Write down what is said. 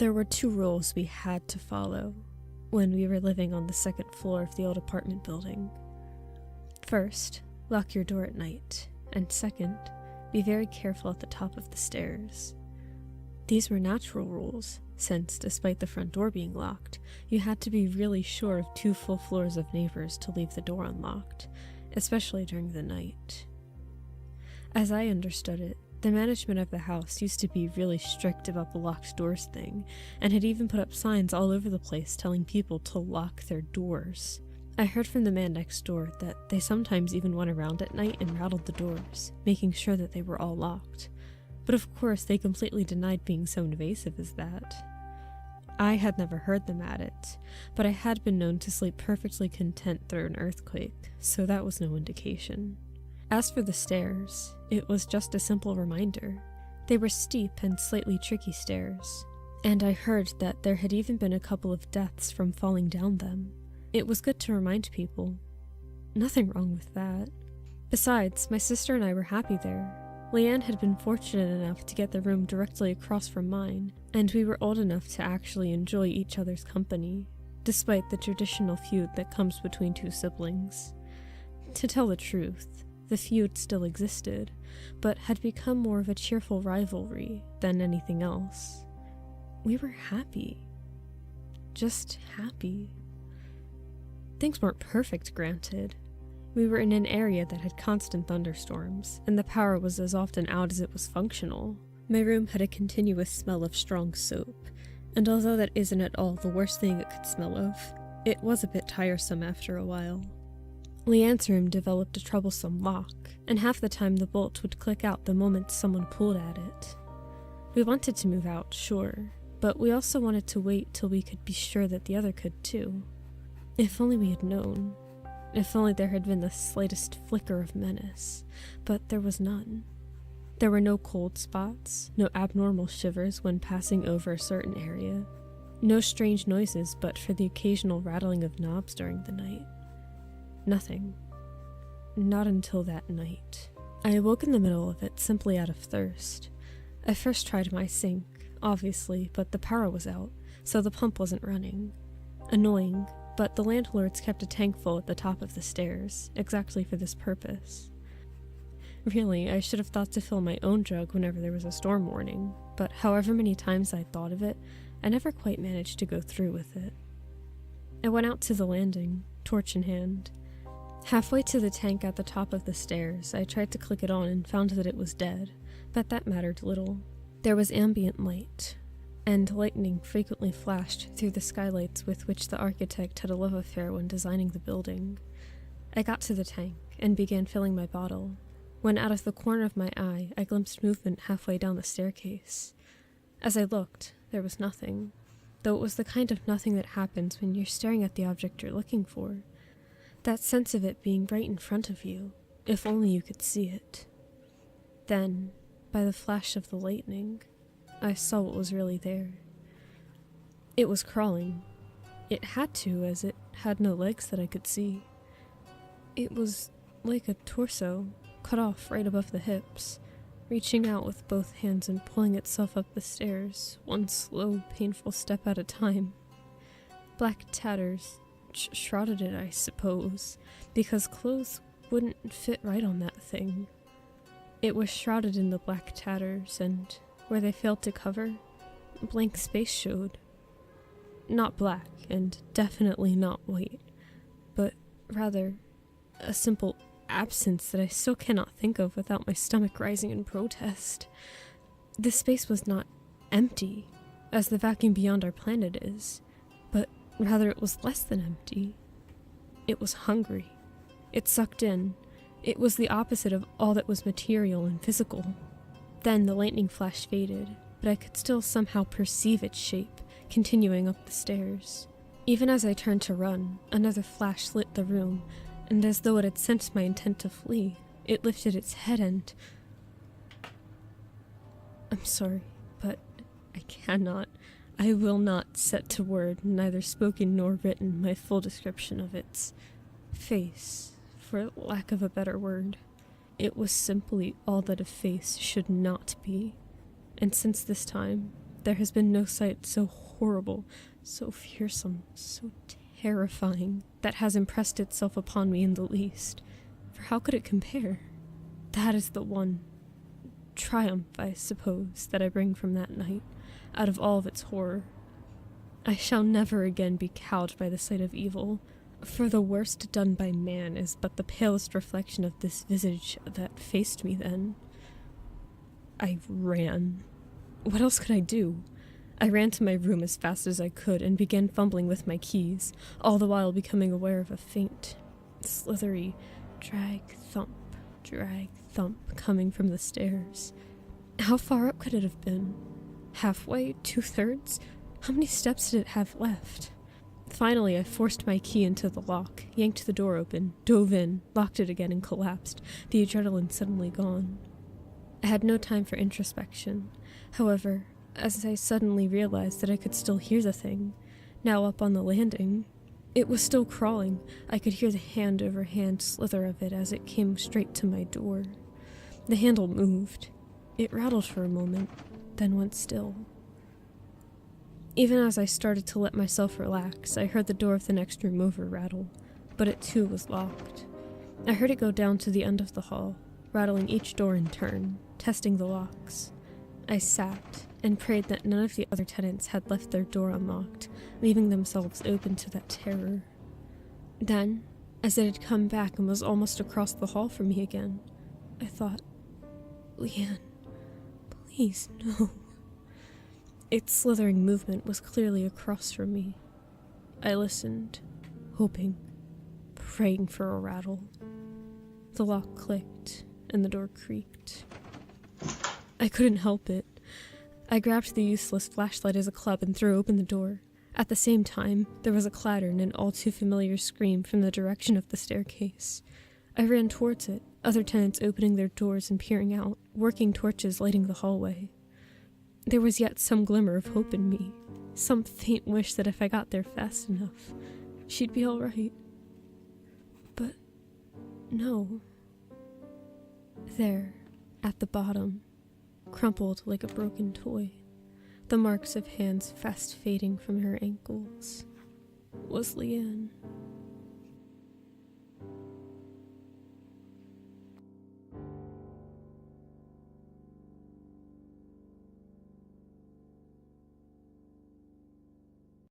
There were 2 rules we had to follow when we were living on the 2nd floor of the old apartment building. First, lock your door at night, and second, be very careful at the top of the stairs. These were natural rules, since, despite the front door being locked, you had to be really sure of 2 full floors of neighbors to leave the door unlocked, especially during the night. As I understood it, the management of the house used to be really strict about the locked doors thing, and had even put up signs all over the place telling people to lock their doors. I heard from the man next door that they sometimes even went around at night and rattled the doors, making sure that they were all locked. But of course they completely denied being so invasive as that. I had never heard them at it, but I had been known to sleep perfectly content through an earthquake, so that was no indication. As for the stairs, it was just a simple reminder. They were steep and slightly tricky stairs, and I heard that there had even been a couple of deaths from falling down them. It was good to remind people. Nothing wrong with that. Besides, my sister and I were happy there. Leanne had been fortunate enough to get the room directly across from mine, and we were old enough to actually enjoy each other's company, despite the traditional feud that comes between 2 siblings. To tell the truth, the feud still existed, but had become more of a cheerful rivalry than anything else. We were happy. Just happy. Things weren't perfect, granted. We were in an area that had constant thunderstorms, and the power was as often out as it was functional. My room had a continuous smell of strong soap, and although that isn't at all the worst thing it could smell of, it was a bit tiresome after a while. Leanne's room developed a troublesome lock, and half the time the bolt would click out the moment someone pulled at it. We wanted to move out, sure, but we also wanted to wait till we could be sure that the other could too. If only we had known. If only there had been the slightest flicker of menace, but there was none. There were no cold spots, no abnormal shivers when passing over a certain area, no strange noises but for the occasional rattling of knobs during the night. Nothing. Not until that night. I awoke in the middle of it simply out of thirst. I first tried my sink, obviously, but the power was out, so the pump wasn't running. Annoying, but the landlords kept a tank full at the top of the stairs, exactly for this purpose. Really, I should have thought to fill my own jug whenever there was a storm warning, but however many times I thought of it, I never quite managed to go through with it. I went out to the landing, torch in hand. Halfway to the tank at the top of the stairs, I tried to click it on and found that it was dead, but that mattered little. There was ambient light, and lightning frequently flashed through the skylights with which the architect had a love affair when designing the building. I got to the tank and began filling my bottle, when out of the corner of my eye I glimpsed movement halfway down the staircase. As I looked, there was nothing, though it was the kind of nothing that happens when you're staring at the object you're looking for. That sense of it being right in front of you, if only you could see it. Then, by the flash of the lightning, I saw what was really there. It was crawling. It had to, as it had no legs that I could see. It was like a torso, cut off right above the hips, reaching out with both hands and pulling itself up the stairs, one slow, painful step at a time. Black tatters shrouded it, I suppose, because clothes wouldn't fit right on that thing. It was shrouded in the black tatters, and where they failed to cover, blank space showed. Not black, and definitely not white, but rather a simple absence that I still cannot think of without my stomach rising in protest. This space was not empty, as the vacuum beyond our planet is, but rather it was less than empty. It was hungry. It sucked in. It was the opposite of all that was material and physical. Then the lightning flash faded, but I could still somehow perceive its shape, continuing up the stairs. Even as I turned to run, another flash lit the room, and as though it had sensed my intent to flee, it lifted its head and... I'm sorry, but I will not set to word, neither spoken nor written, my full description of its face, for lack of a better word. It was simply all that a face should not be, and since this time, There has been no sight so horrible, so fearsome, so terrifying, that has impressed itself upon me in the least. For how could it compare? That is the one triumph, I suppose, that I bring from that night, out of all of its horror. I shall never again be cowed by the sight of evil, for the worst done by man is but the palest reflection of this visage that faced me then. I ran. What else could I do? I ran to my room as fast as I could and began fumbling with my keys, all the while becoming aware of a faint, slithery drag, thump coming from the stairs. How far up could it have been? Halfway? 2/3? How many steps did it have left? Finally, I forced my key into the lock, yanked the door open, dove in, locked it again, and collapsed, the adrenaline suddenly gone. I had no time for introspection. However, as I suddenly realized that I could still hear the thing, now up on the landing, it was still crawling. I could hear the hand-over-hand slither of it as it came straight to my door. The handle moved. It rattled for a moment, then went still. Even as I started to let myself relax, I heard the door of the next room over rattle, but it too was locked. I heard it go down to the end of the hall, rattling each door in turn, testing the locks. I sat and prayed that none of the other tenants had left their door unlocked, leaving themselves open to that terror. Then, as it had come back and was almost across the hall from me again, I thought, Leanne, please no. Its slithering movement was clearly across from me. I listened, hoping, praying for a rattle. The lock clicked, and the door creaked. I couldn't help it. I grabbed the useless flashlight as a club and threw open the door. At the same time, there was a clatter and an all-too-familiar scream from the direction of the staircase. I ran towards it, other tenants opening their doors and peering out, working torches lighting the hallway. There was yet some glimmer of hope in me, some faint wish that if I got there fast enough, she'd be all right. But no. There, at the bottom, crumpled like a broken toy, the marks of hands fast fading from her ankles, was Leanne.